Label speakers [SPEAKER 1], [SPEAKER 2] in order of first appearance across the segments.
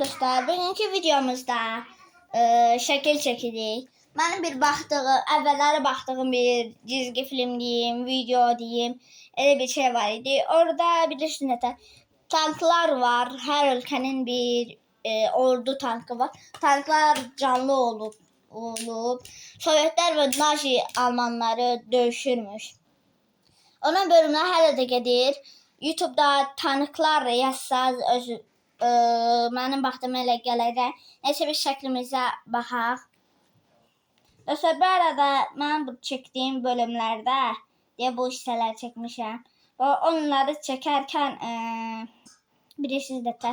[SPEAKER 1] dostlar, bugünkü videomuzda şəkil çəkirik. Mənim əvvəlləri baxdığım bir cizgi film diyeyim, video diyeyim, elə bir şey var idi. Orada bilirsiniz tanklar var. Hər ölkənin bir ordu tankı var. Tanklar canlı olub. Sovetlər və Nazi Almanları döyüşürmüş. Onun bölümləri hələ də gedir. YouTube'da tanklar yazsaz mənim baxdığım elə gələcək. Nəsə bir şəklimizə baxaq. Dostlar, bu arada mən bu çəkdiyim bölümlərdə bu hissələri çəkmişəm. Və onları çəkərkən bilirsiniz də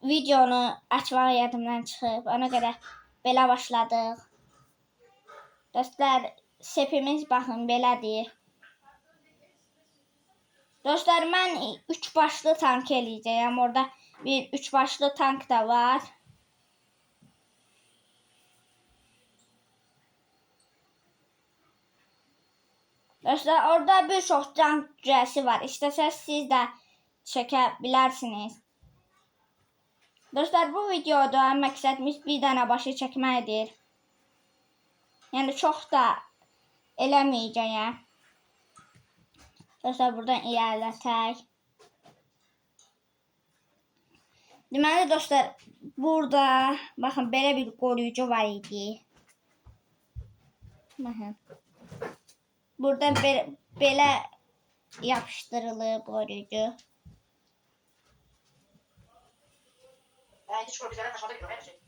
[SPEAKER 1] videonu açmağı yadımdan çıxıb. Ona görə belə başladıq. Dostlar, sepimiz baxın belədir. Dostlar, mən 3 başlı tank eləyəcəyəm. Orada bir 3 başlı tank da var. Dostlar, orada bir çox tank cüzəsi var. İstəsəz siz də çəkə bilərsiniz. Dostlar, bu videoda məqsədimiz bir dənə başı çəkməkdir. Yəni çox da eləməyəcəyəm. Dostlar, buradan ilerletək. Deməli dostlar, burada baxın belə bir qoruyucu var idi. Baxın. Burada belə yapışdırılıb qoruyucu.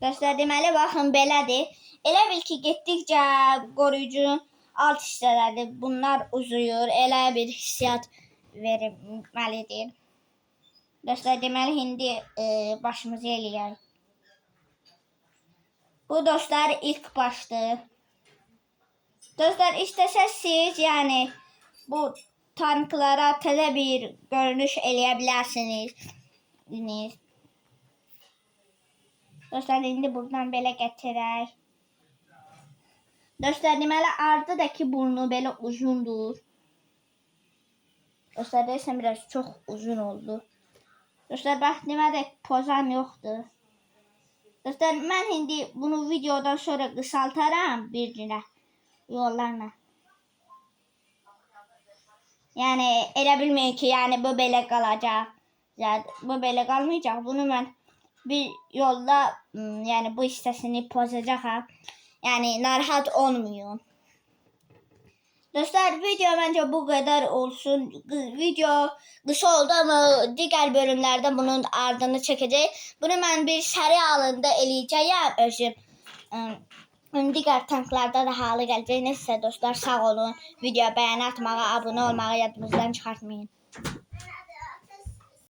[SPEAKER 1] Dostlar, deməli baxın belədir. Elə bil ki getdikcə qoruyucunun alt hissələri bunlar uzuyur. Elə bir hissiyat verməlidir. Dostlar, deməli indi başımızı eləyək. Bu dostlar ilk başdır. Dostlar, istəsəz siz yəni bu tanklara təzə bir görünüş eləyə bilərsiniz. Dostlar, indi buradan belə gətirək. Dostlar, deməli ardadakı burnu belə uzundur. Dostlar, deyəsən biraz çox uzun oldu. Dostlar, bax, deməli pozan yoxdur. Dostlar, mən indi bunu videodan sonra qısaltaram bir günə yollarla. Yəni elə bilməyin ki, yəni bu belə qalacaq. Bu belə qalmayacaq. Bunu mən bir yolda yəni bu hissəsini pozacağam. Yəni narahat olmayın. Dostlar, video məncə bu qədər olsun. Video qısa oldu ama digər bölümlərdə bunun ardını çəkəcək. Bunu mən bir seri halında eləyəcəyəm özüm. Digər tanklarda da halı gələcək. Neyse dostlar, sağ olun. Videoya bəyəni atmağı, abunə olmağı yadınızdan çıxartmayın.